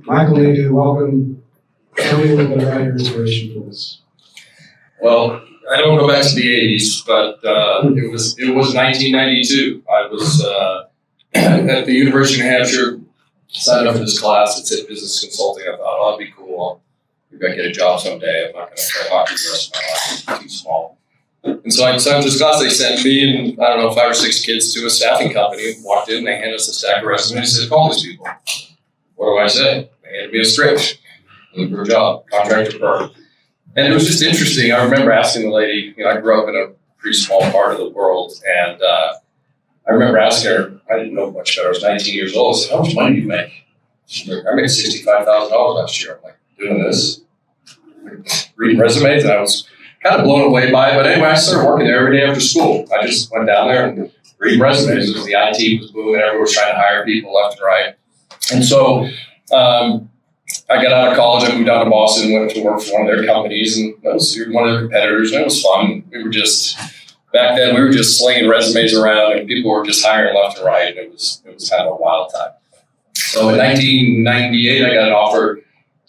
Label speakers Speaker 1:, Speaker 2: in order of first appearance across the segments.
Speaker 1: Michael Nadeau, welcome. Tell me a little bit about your inspiration for this.
Speaker 2: Well, I don't go back to the 80s, but it was 1992. I was at the University of New Hampshire, signed up for this class. It said business consulting. I thought, oh, that'd be cool. Maybe I get a job someday. I'm not going to play hockey the rest of my life. It's too small. And so I signed this class. They sent me and, I don't know, 5 or 6 kids to a staffing company. Walked in, they handed us a stack of resumes and said, call these people. What do I say? They handed me a script. Looking for a job, contract to perm. And it was just interesting. I remember asking the lady, I grew up in a pretty small part of the world, and I remember asking her, I didn't know much better. I was 19 years old. I said, how much money do you make? She's like, I made $65,000 last year. I'm like, doing this? Reading resumes, and I was kind of blown away by it. But anyway, I started working there every day after school. I just went down there and reading resumes because the IT was booming. Everyone was trying to hire people left and right. And so I got out of college. I moved down to Boston, went to work for one of their companies, and that was one of their competitors. And it was fun. Back then, we were just slinging resumes around, and people were just hiring left and right. And it was kind of a wild time. So in 1998, I got an offer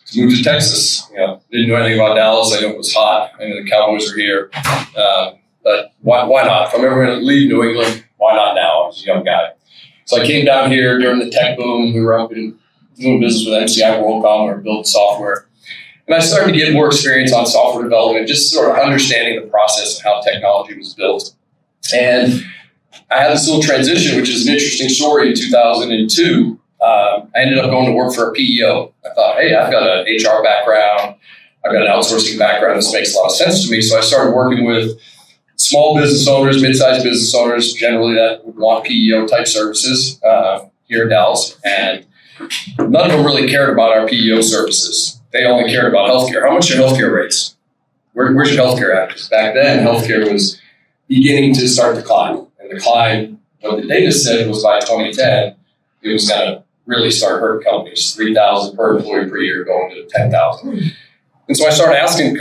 Speaker 2: to move to Texas. Didn't know anything about Dallas. I knew it was hot. I knew the Cowboys were here. But why not? If I'm ever going to leave New England, why not now? I was a young guy. So I came down here during the tech boom. We were up in doing business with MCI WorldCom. We were building software. And I started to get more experience on software development, just sort of understanding the process and how technology was built. And I had this little transition, which is an interesting story. In 2002, I ended up going to work for a PEO. I thought, hey, I've got an HR background. I've got an outsourcing background. This makes a lot of sense to me. So I started working with small business owners, mid-sized business owners, generally that would want PEO type services here in Dallas. And none of them really cared about our PEO services. They only cared about healthcare. How much are healthcare rates? Where's your healthcare at? Because back then, healthcare was beginning to start to climb. And the climb, what the data said was by 2010, it was going to really start hurting companies. 3,000 per employee per year going to 10,000. And so I started asking,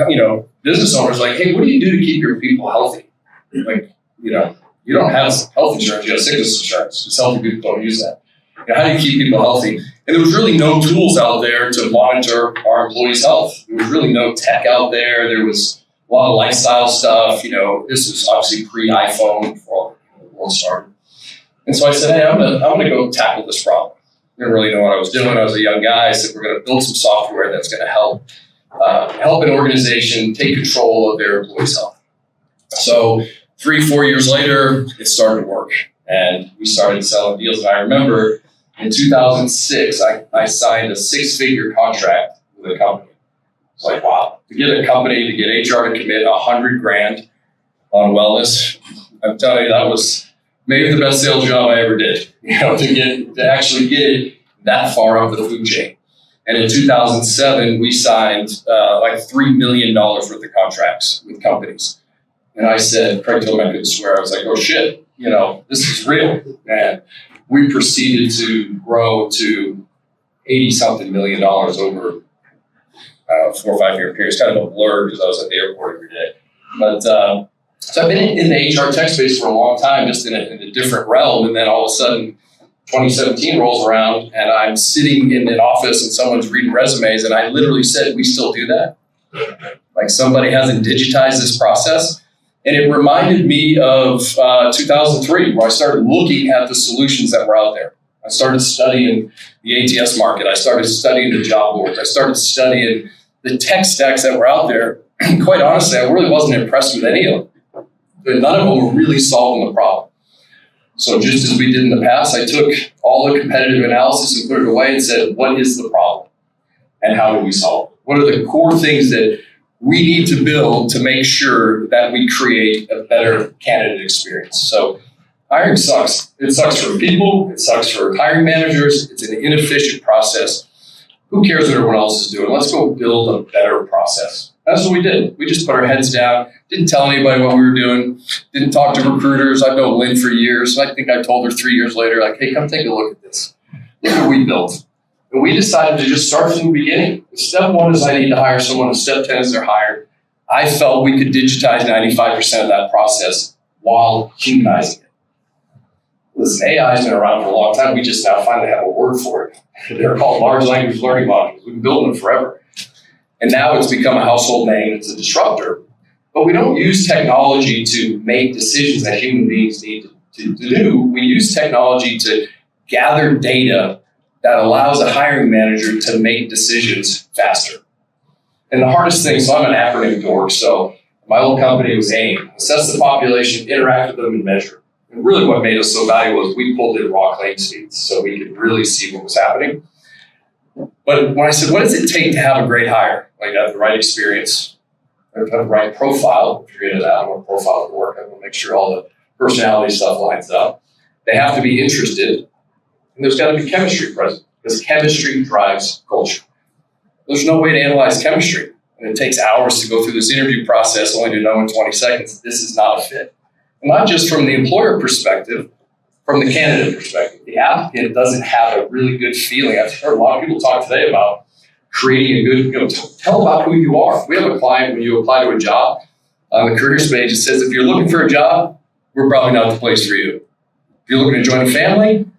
Speaker 2: business owners, like, hey, what do you do to keep your people healthy? Like, you don't have health insurance, you have sickness insurance. Just healthy people don't use that. How do you keep people healthy? And there was really no tools out there to monitor our employees' health. There was really no tech out there. There was a lot of lifestyle stuff. This was obviously pre-iPhone before the world started. And so I said, hey, I'm gonna go tackle this problem. I didn't really know what I was doing. I was a young guy. I said, we're gonna build some software that's gonna help an organization take control of their employees' health. So 3-4 years later, it started to work. And we started selling deals. And I remember in 2006, I signed a 6-figure contract with a company. It's like, wow, to get a company, to get HR to commit $100,000 on wellness, I'm telling you, that was maybe the best sales job I ever did, to actually get it that far up the food chain. And in 2007, we signed like $3 million worth of contracts with companies. And I said, Craig told me I couldn't swear. I was like, oh shit, this is real. And we proceeded to grow to 80-something million over 4 or 5 year period. It's kind of a blur because I was at the airport every day. But so I've been in the HR tech space for a long time, just in a different realm. And then all of a sudden, 2017 rolls around and I'm sitting in an office and someone's reading resumes. And I literally said, we still do that? Like somebody hasn't digitized this process? And it reminded me of 2003, where I started looking at the solutions that were out there. I started studying the ATS market. I started studying the job boards. I started studying the tech stacks that were out there. And quite honestly, I really wasn't impressed with any of them. But none of them were really solving the problem. So just as we did in the past, I took all the competitive analysis and put it away and said, what is the problem? And how do we solve it? What are the core things that we need to build to make sure that we create a better candidate experience? So hiring sucks. It sucks for people. It sucks for hiring managers. It's an inefficient process. Who cares what everyone else is doing? Let's go build a better process. That's what we did. We just put our heads down, didn't tell anybody what we were doing, didn't talk to recruiters. I've known Lynn for years. I think I told her 3 years later, like, hey, come take a look at this. Look what we built. And we decided to just start from the beginning. Step 1 is I need to hire someone, and step 10 is they're hired. I felt we could digitize 95% of that process while humanizing it. Listen, AI has been around for a long time. We just now finally have a word for it. They're called large language learning modules. We've been building them forever. And now it's become a household name. It's a disruptor. But we don't use technology to make decisions that human beings need to do. We use technology to gather data that allows a hiring manager to make decisions faster. And the hardest thing, so I'm an acronym dork, so my old company was AIM, assess the population, interact with them, and measure. And really what made us so valuable is we pulled in raw claim feeds so we could really see what was happening. But when I said, what does it take to have a great hire? Like have the right experience, have the right profile. If you're into that, I want a profile to work. I want to make sure all the personality stuff lines up. They have to be interested. And there's got to be chemistry present because chemistry drives culture. There's no way to analyze chemistry. And it takes hours to go through this interview process only to know in 20 seconds this is not a fit. And not just from the employer perspective, from the candidate perspective. The applicant doesn't have a really good feeling. I've heard a lot of people talk today about creating a good, tell about who you are. We have a client, when you apply to a job, on the careers page, it says, if you're looking for a job, we're probably not the place for you. If you're looking to join a family,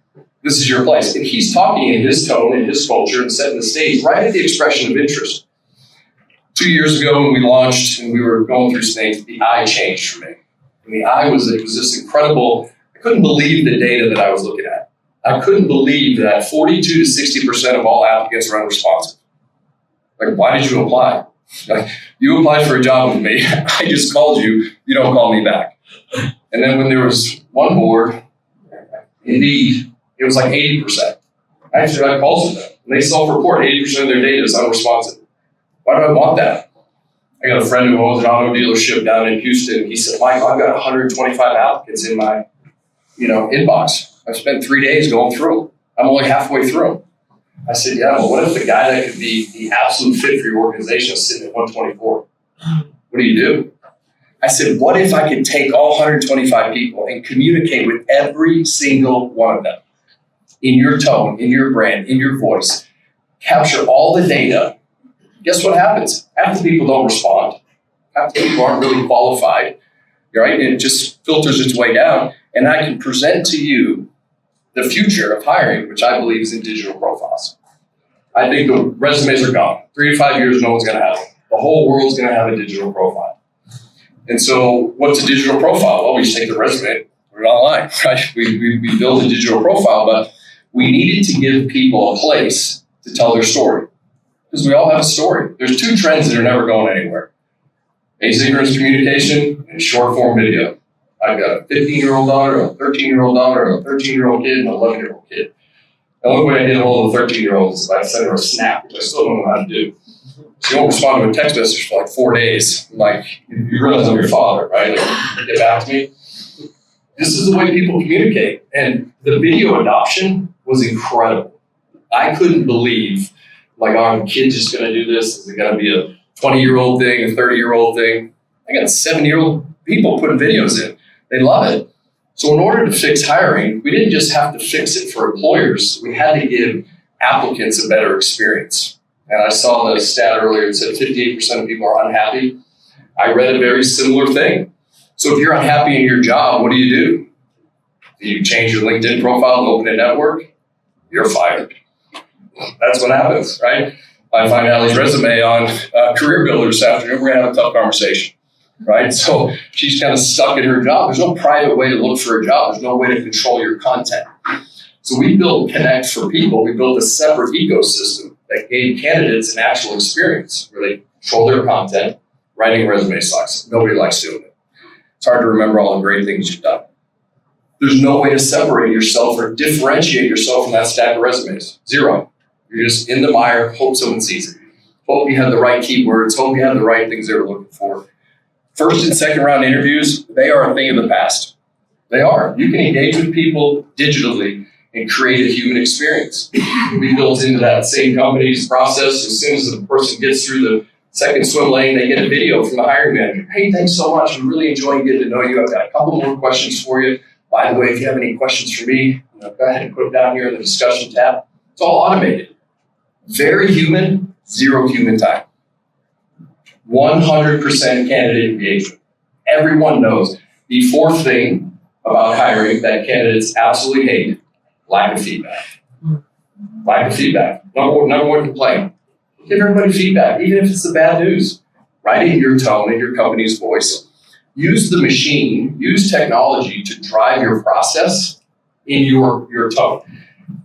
Speaker 2: this is your place. And he's talking in his tone, in his culture, and setting the stage right at the expression of interest. 2 years ago when we launched and we were going through Cnect, the I changed for me. And the I was this incredible, I couldn't believe the data that I was looking at. I couldn't believe that 42 to 60% of all applicants are unresponsive. Like, why did you apply? Like, you applied for a job with me. I just called you. You don't call me back. And then when there was one board, Indeed, it was like 80%. Actually, I called them. And they self-report 80% of their data is unresponsive. Why do I want that? I got a friend who owns an auto dealership down in Houston. He said, Michael, I've got 125 applicants in my, inbox. I've spent 3 days going through them. I'm only halfway through them. I said, yeah, well, what if the guy that could be the absolute fit for your organization is sitting at 124? What do you do? I said, what if I could take all 125 people and communicate with every single one of them in your tone, in your brand, in your voice, capture all the data? Guess what happens? Half the people don't respond. Half the people aren't really qualified, right? And it just filters its way down. And I can present to you the future of hiring, which I believe is in digital profiles. I think the resumes are gone. 3 to 5 years, no one's going to have them. The whole world's going to have a digital profile. And so what's a digital profile? Well, we just take the resume, put it online, right? We build a digital profile, but we needed to give people a place to tell their story. Because we all have a story. There's 2 trends that are never going anywhere. Asynchronous communication and short form video. I've got a 15-year-old daughter, a 13-year-old daughter, a 13-year-old kid, and an 11-year-old kid. The only way I get a hold of the 13-year-old is if I send her a snap, which I still don't know how to do. She won't respond to a text message for like 4 days. I'm like, you realize I'm your father, right? Like, get back to me. This is the way people communicate. And the video adoption was incredible. I couldn't believe, like, our kid's just going to do this. Is it going to be a 20-year-old thing, a 30-year-old thing? I got 70-year-old people putting videos in. They love it. So in order to fix hiring, we didn't just have to fix it for employers. We had to give applicants a better experience. And I saw the stat earlier that said 58% of people are unhappy. I read a very similar thing. So if you're unhappy in your job, what do? Do you change your LinkedIn profile to open a network? You're fired. That's what happens, right? I find Allie's resume on Career Builder this afternoon. We're going to have a tough conversation, right? So she's kind of stuck in her job. There's no private way to look for a job. There's no way to control your content. So we built Cnect for people. We built a separate ecosystem that gave candidates an actual experience where they control their content. Writing resume sucks. Nobody likes doing it. It's hard to remember all the great things you've done. There's no way to separate yourself or differentiate yourself from that stack of resumes. Zero. You're just in the mire, hope someone sees it. Hope you have the right keywords, hope you have the right things they're looking for. First and second round interviews, they are a thing of the past. They are. You can engage with people digitally and create a human experience. We built into that same company's process. As soon as the person gets through the second swim lane, they get a video from the hiring manager. Hey, thanks so much. I'm really enjoying getting to know you. I've got a couple more questions for you. By the way, if you have any questions for me, go ahead and put them down here in the discussion tab. It's all automated. Very human, 0 human time. 100% candidate engagement. Everyone knows the fourth thing about hiring that candidates absolutely hate: lack of feedback. Lack of feedback. Number one complaint. Give everybody feedback, even if it's the bad news. Write it in your tone, in your company's voice. Use the machine, use technology to drive your process in your tone.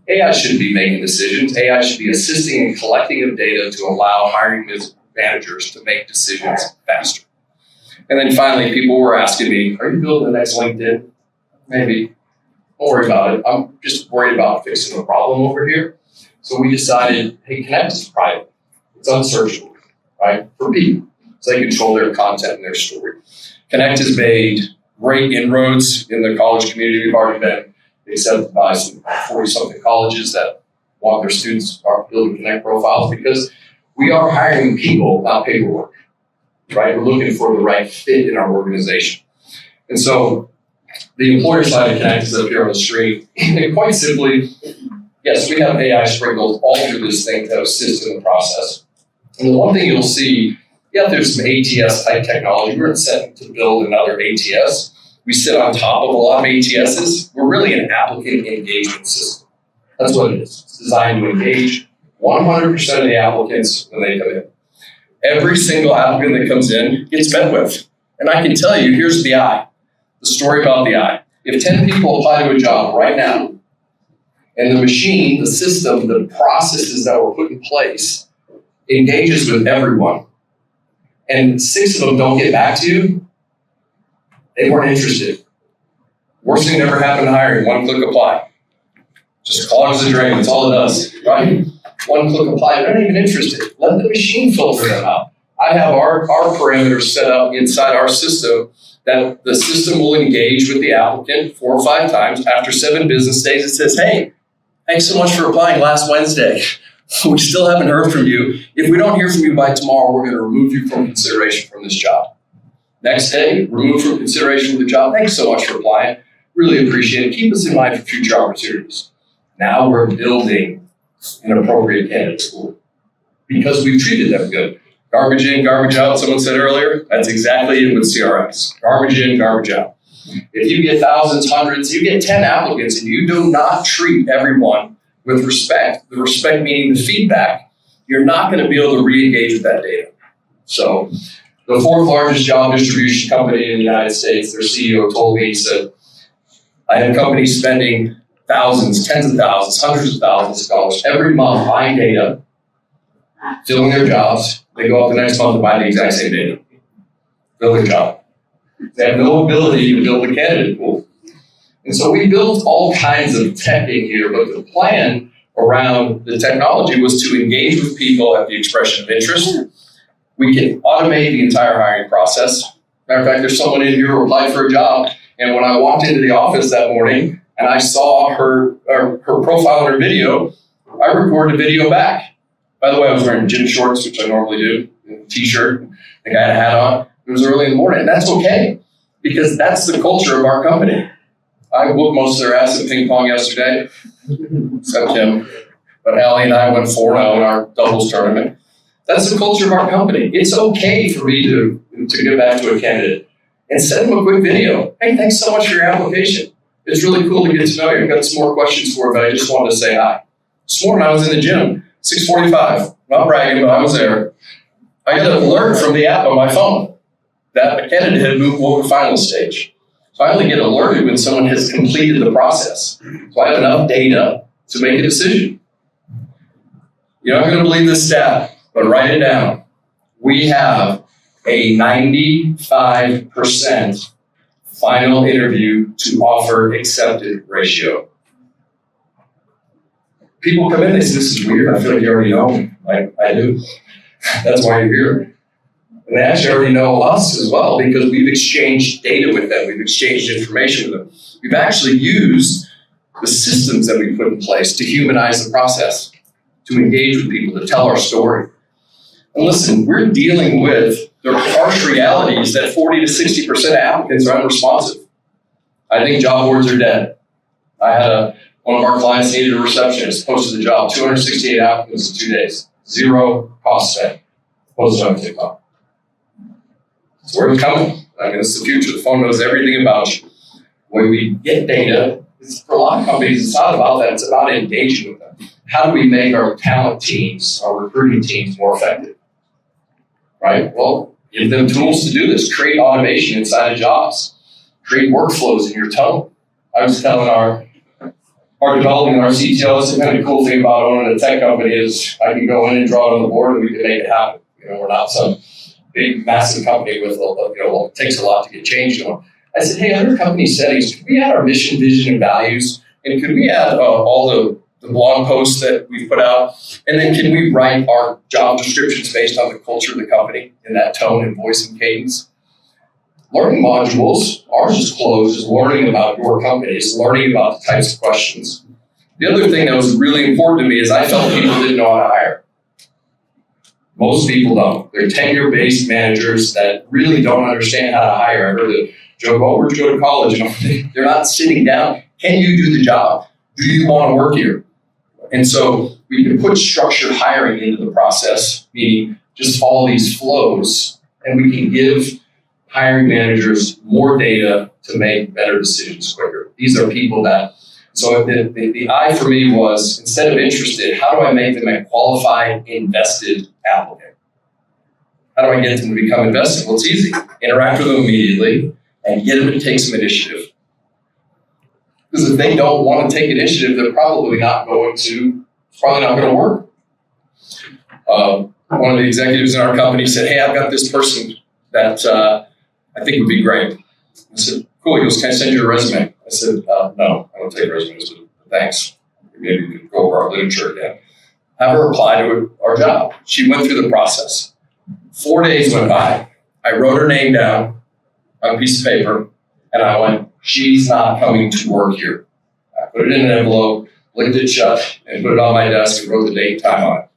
Speaker 2: AI shouldn't be making decisions. AI should be assisting in collecting of data to allow hiring managers to make decisions faster. And then finally, people were asking me, are you building the next LinkedIn? Maybe. Don't worry about it. I'm just worried about fixing the problem over here. So we decided, hey, Cnect is private. It's unsearchable, right? For people. So they control their content and their story. Cnect has made great inroads in the college community. We've already been accepted by some 40-something colleges that want their students are building Cnect profiles, because we are hiring people, not paperwork, right? We're looking for the right fit in our organization. And so the employer side of Cnect is up here on the screen. And quite simply, yes, we have AI sprinkled all through this thing to assist in the process. And the one thing you'll see, there's some ATS type technology. We're set to build another ATS. We sit on top of a lot of ATSs. We're really an applicant engagement system. That's what it is. It's designed to engage 100% of the applicants when they come in. Every single applicant that comes in gets met with. And I can tell you, here's the eye, the story about the eye. If 10 people apply to a job right now, and the machine, the system, the processes that were put in place engages with everyone, and 6 of them don't get back to you, they weren't interested. Worst thing that ever happened to hiring: one click apply. Just clogs the drain, that's all it does, right? One click apply, they're not even interested. Let the machine filter them out. I have our parameters set up inside our system that the system will engage with the applicant 4 or 5 times. After 7 business days, it says, hey, thanks so much for applying last Wednesday. We still haven't heard from you. If we don't hear from you by tomorrow, we're going to remove you from consideration from this job. Next day, remove from consideration for the job. Thanks so much for applying. Really appreciate it. Keep us in mind for future opportunities. Now we're building an appropriate candidate pool because we've treated them good. Garbage in, garbage out, someone said earlier. That's exactly it with CRMs. Garbage in, garbage out. If you get thousands, hundreds, you get 10 applicants and you do not treat everyone with respect, the respect meaning the feedback, you're not going to be able to re-engage with that data. So the 4th largest job distribution company in the United States, their CEO told me, he said, I have companies spending thousands, tens of thousands, hundreds of thousands of dollars every month buying data, filling their jobs. They go out the next month and buy the exact same data, fill their job. They have no ability to build a candidate pool. And so we built all kinds of tech in here, but the plan around the technology was to engage with people at the expression of interest. We can automate the entire hiring process. Matter of fact, there's someone in here who applied for a job, and when I walked into the office that morning and I saw her profile and her video, I recorded a video back. By the way, I was wearing gym shorts, which I normally do, and a t-shirt. I think I had a hat on. It was early in the morning, and that's okay, because that's the culture of our company. I whooped most of their ass at ping pong yesterday, except him. But Allie and I went 4-0 in our doubles tournament. That's the culture of our company. It's okay for me to get back to a candidate and send them a quick video. Hey, thanks so much for your application. It's really cool to get to know you. I've got some more questions for you, but I just wanted to say hi. This morning I was in the gym, 6:45. Not bragging, but I was there. I got an alert from the app on my phone that a candidate had moved over to final stage. So I only get alerted when someone has completed the process. So I have enough data to make a decision. You're not going to believe this stat, but write it down. We have a 95% final interview to offer accepted ratio. People come in, they say, this is weird. I feel like you already know me. I do. That's why you're here. And they actually already know us as well, because we've exchanged data with them. We've exchanged information with them. We've actually used the systems that we put in place to humanize the process, to engage with people, to tell our story. And listen, we're dealing with the harsh realities that 40 to 60% of applicants are unresponsive. I think job boards are dead. I had one of our clients needed a receptionist, posted the job, 268 applicants in 2 days, 0 cost spent, posted on TikTok. It's where it's coming. I mean, it's the future. The phone knows everything about you. When we get data, for a lot of companies, it's not about that. It's about engaging with them. How do we make our talent teams, our recruiting teams more effective? Right? Well, give them tools to do this. Create automation inside of jobs. Create workflows in your tone. I was telling our development, our CTO, it's the kind of cool thing about owning a tech company is I can go in and draw it on the board and we can make it happen. We're not some big, massive company with, it takes a lot to get changed on. I said, hey, under company settings, could we add our mission, vision, and values? And could we add all the blog posts that we've put out? And then can we write our job descriptions based on the culture of the company in that tone and voice and cadence? Learning modules, ours is closed, is learning about your company, is learning about the types of questions. The other thing that was really important to me is I felt people didn't know how to hire. Most people don't. They're tenure-based managers that really don't understand how to hire. I heard the joke, oh, where'd you go to college? They're not sitting down. Can you do the job? Do you want to work here? And so we can put structured hiring into the process, meaning just follow these flows, and we can give hiring managers more data to make better decisions quicker. These are people that, so the I for me was, instead of interested, how do I make them a qualified, invested applicant? How do I get them to become invested? Well, it's easy. Interact with them immediately and get them to take some initiative. Because if they don't want to take initiative, they're probably not going to work. One of the executives in our company said, hey, I've got this person that I think would be great. I said, cool. He goes, can I send you a resume? I said, no, I don't take resumes, but thanks. Maybe we could go over our literature again. Have her apply to our job. She went through the process. 4 days went by. I wrote her name down on a piece of paper, and I went, she's not coming to work here. I put it in an envelope, licked it shut, and put it on my desk and wrote the date and time on it.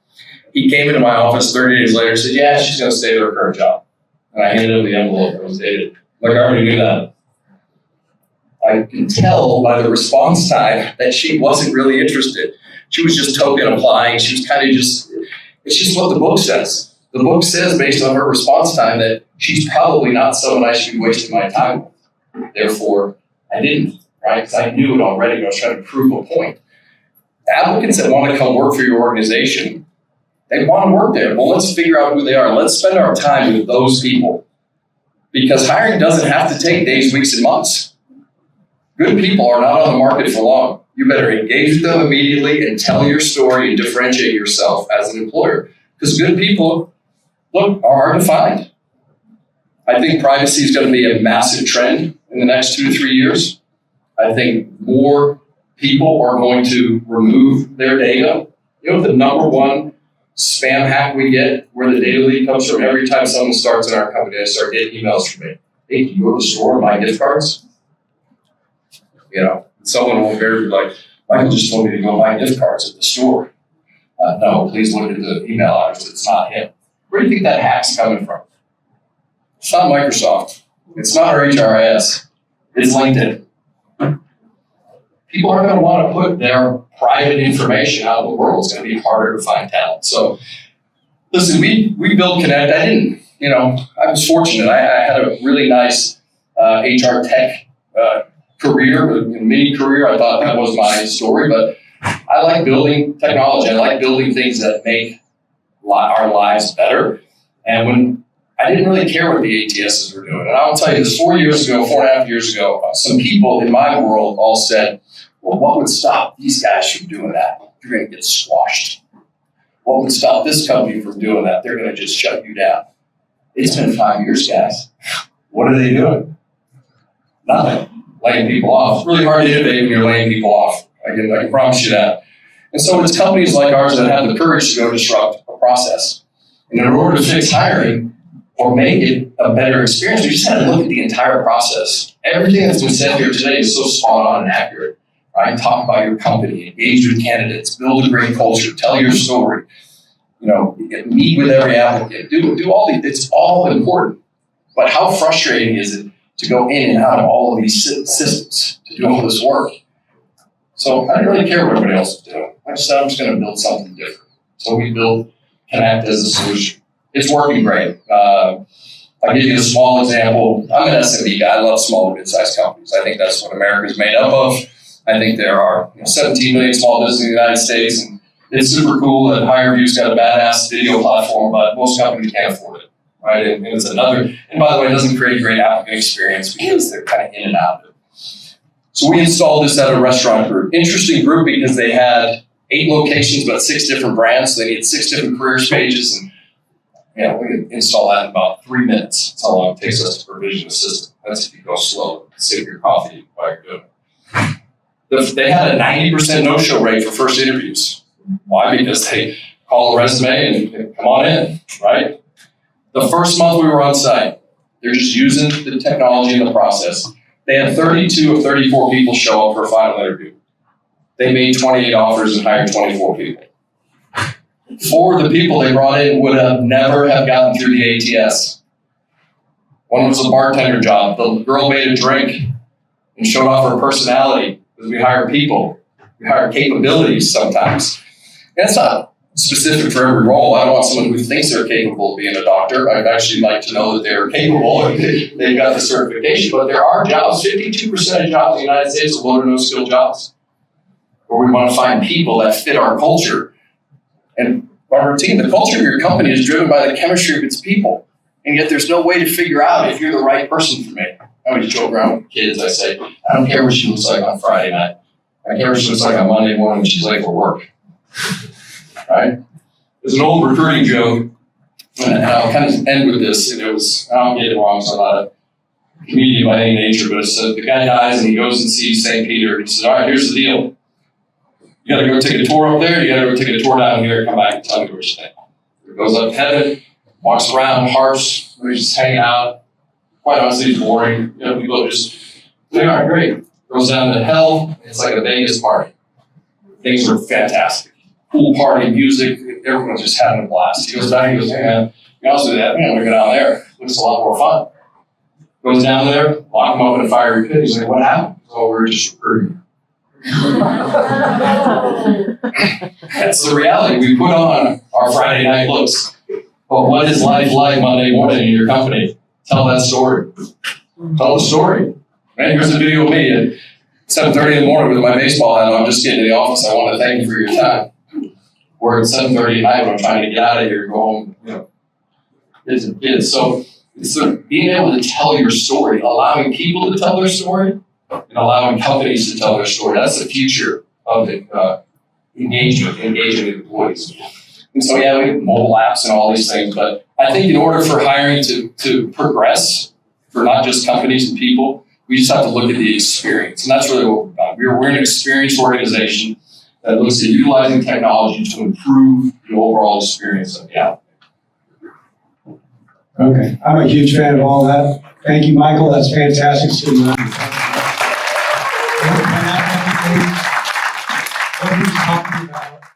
Speaker 2: He came into my office 30 days later and said, yeah, she's going to stay at her current job. And I handed him the envelope that was dated. Like, I already knew that. I could tell by the response time that she wasn't really interested. She was just token applying. She was kind of it's just what the book says. The book says, based on her response time, that she's probably not someone I should be wasting my time with. Therefore, I didn't, right? Because I knew it already. I was trying to prove a point. Applicants that want to come work for your organization, they want to work there. Well, let's figure out who they are. Let's spend our time with those people. Because hiring doesn't have to take days, weeks, and months. Good people are not on the market for long. You better engage with them immediately and tell your story and differentiate yourself as an employer. Because good people, look, are hard to find. I think privacy is going to be a massive trend in the next 2 to 3 years. I think more people are going to remove their data. You know, the number one spam hack we get, where the data leak comes from, every time someone starts in our company, I start getting emails from me. Hey, can you go to the store and buy gift cards? Someone will very like, Michael just told me to go buy gift cards at the store. No, please look at the email address. It's not him. Where do you think that hack's coming from? It's not Microsoft. It's not our HRIS. It's LinkedIn. People aren't going to want to put their private information out in the world. It's going to be harder to find talent. So, listen, we built Cnect. I was fortunate. I had a really nice HR tech career, mini career. I thought that was my story, but I like building technology. I like building things that make our lives better. And when I didn't really care what the ATSs were doing. And I'll tell you this, 4.5 years ago, some people in my world all said, well, what would stop these guys from doing that? You're going to get squashed. What would stop this company from doing that? They're going to just shut you down. It's been 5 years, guys. What are they doing? Nothing. Laying people off. It's really hard to innovate when you're laying people off. I can promise you that. And so it's companies like ours that have the courage to go disrupt a process. And in order to fix hiring or make it a better experience, we just had to look at the entire process. Everything that's been said here today is so spot on and accurate. Right? Talk about your company, engage with candidates, build a great culture, tell your story. Meet with every applicant. Do all these. It's all important. But how frustrating is it to go in and out of all of these systems to do all this work? So I didn't really care what everybody else was doing. I just said I'm just going to build something different. So we built Cnect as a solution. It's working great. I'll give you a small example. I'm an SMB guy. I love small and mid-sized companies. I think that's what America is made up of. I think there are 17 million small businesses in the United States, and it's super cool that HireView's got a badass video platform, but most companies can't afford it, right? And it's another, and by the way, it doesn't create a great applicant experience because they're kind of in and out of it. So we installed this at a restaurant group. Interesting group because they had 8 locations, but 6 different brands. So they needed 6 different career pages, and we can install that in about 3 minutes. That's how long it takes us to provision a system. That's if you go slow, sip your coffee while you're doing it. They had a 90% no-show rate for first interviews. Why? Because they call a resume and come on in, right? The first month we were on site, they're just using the technology and the process. They had 32 of 34 people show up for a final interview. They made 28 offers and hired 24 people. 4 of the people they brought in would have never have gotten through the ATS. One was a bartender job. The girl made a drink and showed off her personality, because we hire people. We hire capabilities sometimes. And it's not specific for every role. I don't want someone who thinks they're capable of being a doctor. I'd actually like to know that they're capable and they've got the certification. But there are jobs, 52% of jobs in the United States are low to no skill jobs, where we want to find people that fit our culture. And our routine, the culture of your company is driven by the chemistry of its people. And yet there's no way to figure out if you're the right person for me. I always joke around with kids. I say, I don't care what she looks like on Friday night. I care what she looks like on Monday morning when she's late for work. Right? There's an old recruiting joke, and I'll kind of end with this. And it was, I don't get it wrong, so I'm not a comedian by any nature, but it's the guy dies and he goes and sees St. Peter. He says, all right, here's the deal. You got to go take a tour up there. You got to go take a tour down here and come back and tell me where you stay. He goes up to heaven, walks around, harps, we're just hanging out. Quite honestly, it's boring. People just, they are great. Goes down to hell. It's like a Vegas party. Things are fantastic. Pool party, music, everyone's just having a blast. He goes down, he goes, hey man, to be honest with you, I'm gonna go down there. It looks a lot more fun. Goes down there, lock him up in a fiery pit. He's like, what happened? Oh, we're just recruiting. That's the reality. We put on our Friday night looks. But what is life like Monday morning in your company? Tell that story. Tell the story. Man, here's a video of me at 7:30 in the morning with my baseball hat on. I'm just getting to the office. I want to thank you for your time. We're at 7:30 at night when I'm trying to get out of here, go home, kids. So it's being able to tell your story, allowing people to tell their story, and allowing companies to tell their story. That's the future of engaging employees. And so, we have mobile apps and all these things, but I think in order for hiring to progress for not just companies and people, we just have to look at the experience. And that's really what we're about. We're an experienced organization that looks at utilizing technology to improve the overall experience of the applicant.
Speaker 1: Okay, I'm a huge fan of all that. Thank you, Michael. That's fantastic.